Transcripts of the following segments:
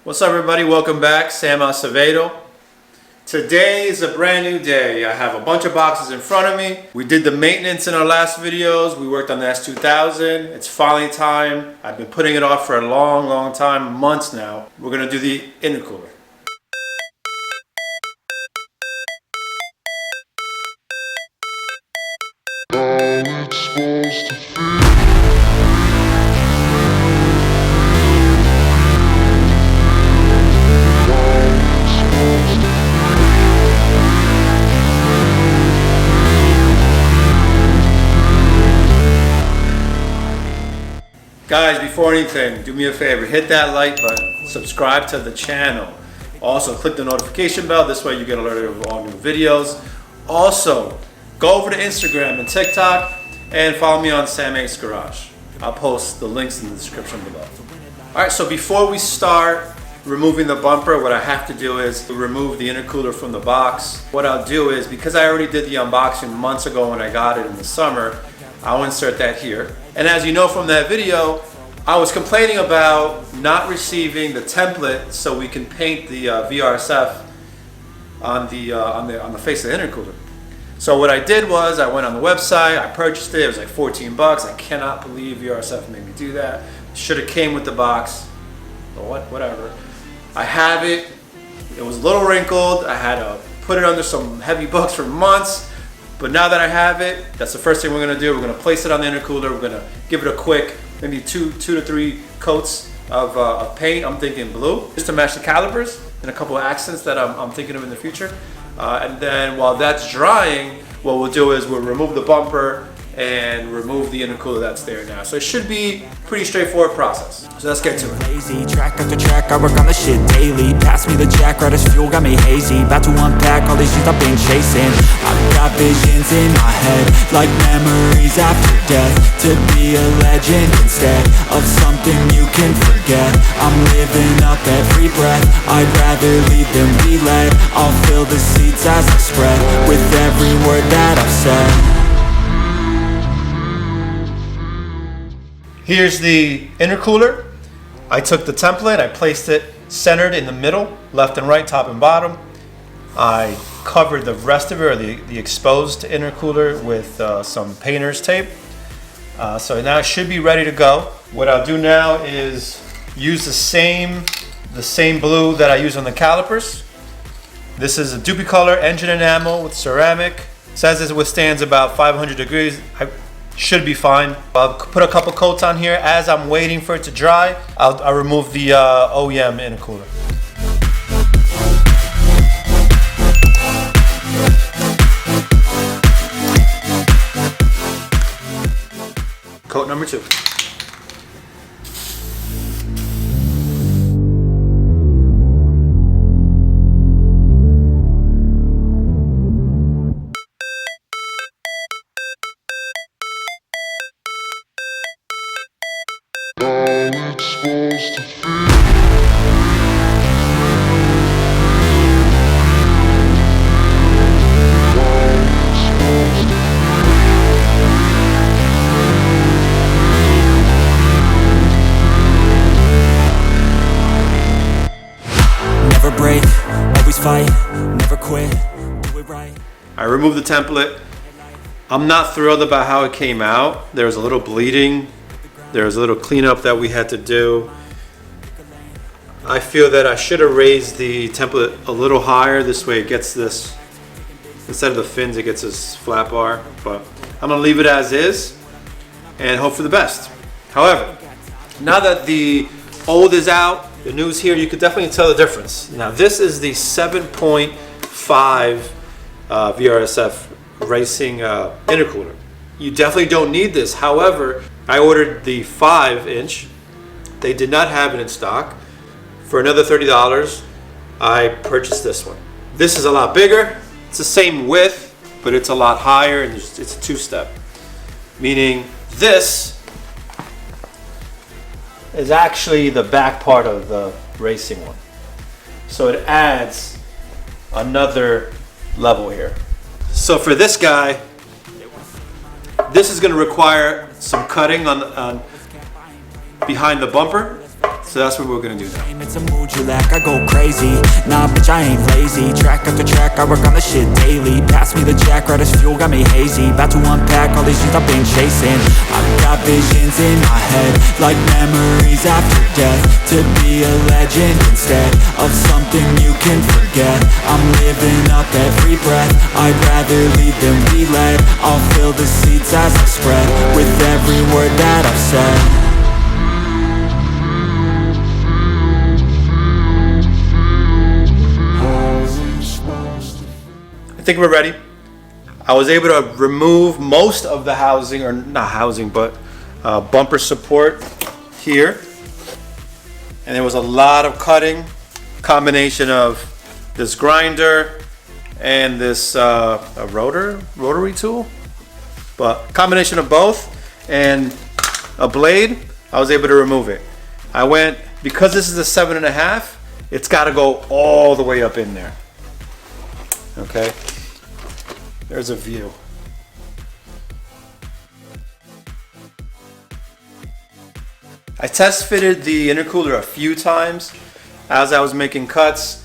What's up, everybody? Welcome back. Sam Acevedo. Today is a brand new day. I have a bunch of boxes in front of me. We did the maintenance in our last videos. We worked on the S2000. It's finally time. I've been putting it off for a long time, months now. We're gonna do the intercooler. Guys, before anything, do me a favor, hit that like button, subscribe to the channel. Also, click the notification bell, this way you get alerted of all new videos. Also, go over to Instagram and TikTok and follow me on Sam Ace Garage. I'll post the links in the description below. Alright, so before we start removing the bumper, what I have to do is remove the intercooler from the box. What I'll do is, because I already did the unboxing months ago when I got it in the summer, I'll insert that here. And as you know from that video, I was complaining about not receiving the template so we can paint the VRSF on the face of the intercooler. So what I did was I went on the website, I purchased it. It was like 14 bucks. I cannot believe VRSF made me do that. Should have came with the box, but whatever. I have it. It was a little wrinkled. I had to put it under some heavy books for months. But now that I have it, that's the first thing we're gonna do. We're gonna place it on the intercooler. We're gonna give it a quick, maybe two to three coats of paint. I'm thinking blue, just to match the calipers and a couple of accents that I'm thinking of in the future. And then while that's drying, what we'll do is we'll remove the bumper and remove the intercooler that's there now. So it should be a pretty straightforward process. So let's get to it. Lazy, track after track, I work on the shit daily. Pass me the jack, right as fuel, got me hazy. About to unpack all these things I've been chasing. I've got visions in my head, like memories after death. To be a legend instead of something you can forget. I'm living up every breath, I'd rather lead than be led. I'll fill the seats as I spread, with every word that I've said. Here's the intercooler. I took the template, I placed it centered in the middle, left and right, top and bottom. I covered the rest of it, or the exposed intercooler, with some painter's tape. So now it should be ready to go. What I'll do now is use the same blue that I use on the calipers. This is a Duplicolor engine enamel with ceramic. It says it withstands about 500 degrees. Should be fine. I'll put a couple coats on here. As I'm waiting for it to dry, I'll remove the OEM intercooler. Coat number 2. Never break, always fight, never quit, do it right. I removed the template. I'm not thrilled about how it came out. There was a little bleeding. There was a little cleanup that we had to do. I feel that I should have raised the template a little higher. This way it gets this, instead of the fins, it gets this flat bar. But I'm gonna leave it as is and hope for the best. However, now that the old is out, the new's here, you could definitely tell the difference. Now this is the 7.5 VRSF racing intercooler. You definitely don't need this. However, I ordered the 5-inch. They did not have it in stock. For another $30, I purchased this one. This is a lot bigger. It's the same width, but it's a lot higher, and it's a 2-step. Meaning this is actually the back part of the racing one. So it adds another level here. So for this guy, this is going to require some cutting on behind the bumper. So that's what we're gonna do now. It's a mood you lack, I go crazy. Nah, bitch, I ain't lazy. Track after track, I work on the shit daily. Pass me the jack, right as fuel, got me hazy. About to unpack all these things I've been chasing. I've got visions in my head, like memories after death. To be a legend instead of something you can forget. I'm living up every breath, I'd rather lead than be led. I'll fill the seats as I spread, with every word that I've said. I think we're ready. I was able to remove most of the housing, or not housing, but bumper support here. And there was a lot of cutting, combination of this grinder and this rotary tool, but combination of both and a blade. I was able to remove it. I went, because this is a 7.5, it's got to go all the way up in there. Okay. There's a view. I test fitted the intercooler a few times as I was making cuts,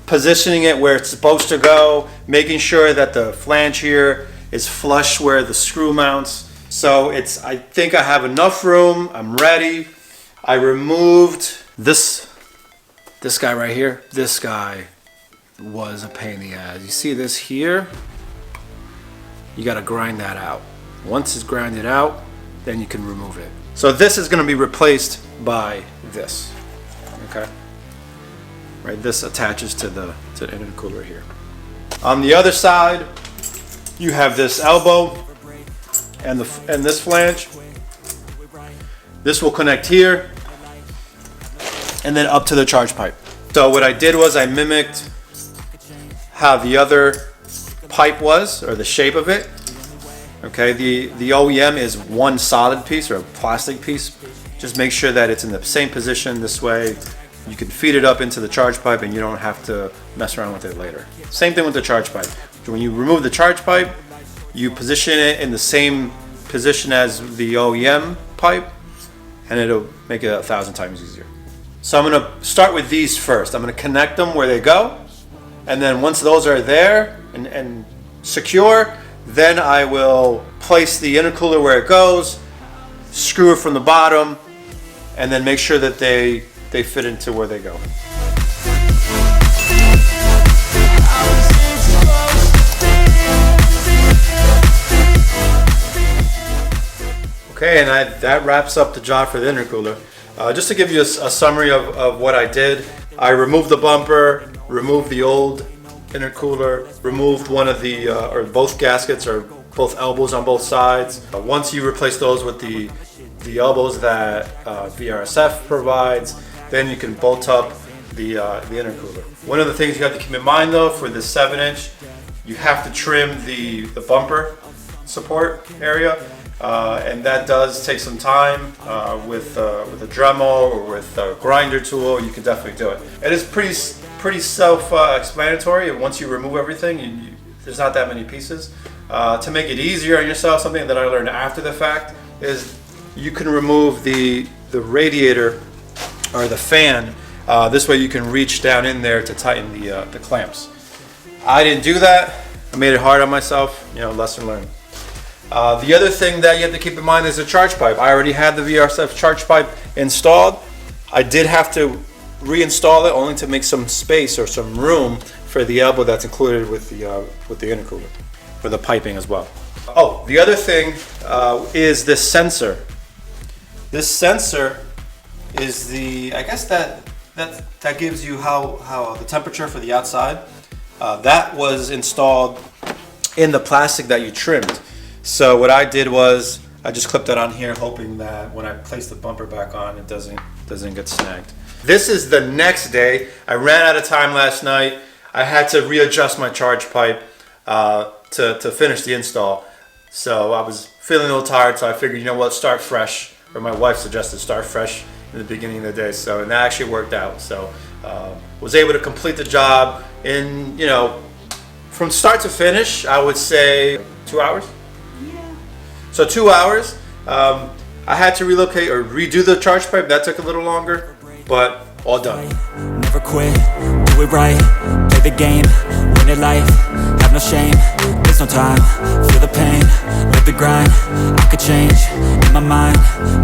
positioning it where it's supposed to go, making sure that the flange here is flush where the screw mounts. So I think I have enough room, I'm ready. I removed this guy right here. This guy was a pain in the ass. You see this here? You got to grind that out. Once it's grinded out, then you can remove it. So this is going to be replaced by this. Okay, right. This attaches to the intercooler here. On the other side, you have this elbow and this flange. This will connect here, and then up to the charge pipe. So what I did was I mimicked how the other pipe was, or the shape of it. Okay, the OEM is one solid piece or a plastic piece. Just make sure that it's in the same position. This way you can feed it up into the charge pipe and you don't have to mess around with it later. Same thing with the charge pipe. When you remove the charge pipe, you position it in the same position as the OEM pipe, and it'll make it 1,000 times easier. So I'm gonna start with these first. I'm gonna connect them where they go, and then once those are there and secure, then I will place the intercooler where it goes, screw it from the bottom, and then make sure that they fit into where they go. Okay, and that wraps up the job for the intercooler. Just to give you a summary of what I did, I removed the bumper, removed the old intercooler, removed one of the or both gaskets or both elbows on both sides. Once you replace those with the elbows that VRSF provides, then you can bolt up the intercooler. One of the things you have to keep in mind though, for this 7-inch, you have to trim the bumper support area, and that does take some time. With a Dremel or with a grinder tool, you can definitely do it. It is pretty self-explanatory. Once you remove everything, there's not that many pieces. To make it easier on yourself, something that I learned after the fact is you can remove the radiator or the fan. This way you can reach down in there to tighten the clamps. I didn't do that. I made it hard on myself. Lesson learned. The other thing that you have to keep in mind is the charge pipe. I already had the VRSF charge pipe installed. I did have to reinstall it only to make some space or some room for the elbow that's included with the intercooler, for the piping as well. Oh, the other thing is this sensor. This sensor is I guess that gives you how the temperature for the outside. That was installed in the plastic that you trimmed. So what I did was I just clipped it on here, hoping that when I place the bumper back on, it doesn't get snagged. This is the next day. I ran out of time last night. I had to readjust my charge pipe to finish the install. So I was feeling a little tired, so I figured, start fresh. Or my wife suggested start fresh in the beginning of the day. So, and that actually worked out. So was able to complete the job in, from start to finish, I would say 2 hours. Yeah. So 2 hours. I had to relocate or redo the charge pipe. That took a little longer. but all done. Never quit, do it right, play the game, win it life, have no shame, there's no time, feel the pain, live the grind, I could change, in my mind,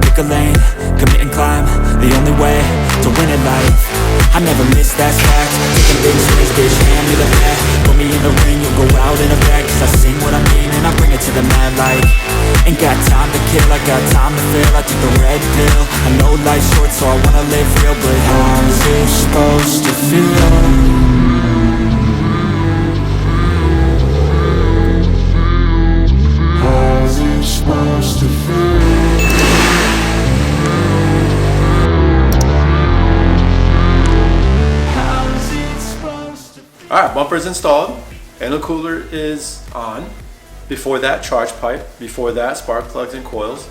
pick a lane, commit and climb, the only way to win it life, I never miss, that's fact, taking big swings, bitch, hand me the bat, put me in the ring, you'll go out in a bag, cause I sing what I mean and I bring it to the mad light, ain't got time to kill, I got time to feel, I took the red pill, I know life's short so I wanna live real, but how's it supposed to feel? How's it supposed to feel? How's it supposed to feel? Alright, bumper's installed, intercooler is on. Before that, charge pipe. Before that, spark plugs and coils.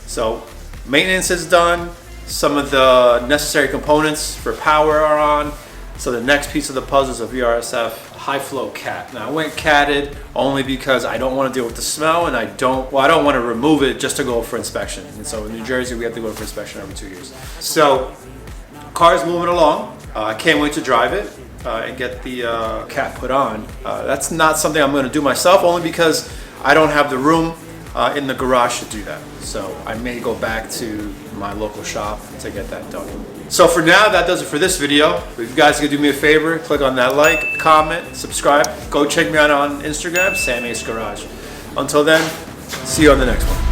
So maintenance is done. Some of the necessary components for power are on. So the next piece of the puzzle is a VRSF high flow cat. Now I went catted only because I don't want to deal with the smell, and I don't want to remove it just to go for inspection. And so in New Jersey we have to go for inspection every 2 years. So car's moving along. I can't wait to drive it and get the cat put on. That's not something I'm going to do myself, only because I don't have the room in the garage to do that. So I may go back to my local shop to get that done. So for now, that does it for this video. If you guys could do me a favor, click on that like, comment, subscribe. Go check me out on Instagram, Sam Ace Garage. Until then, see you on the next one.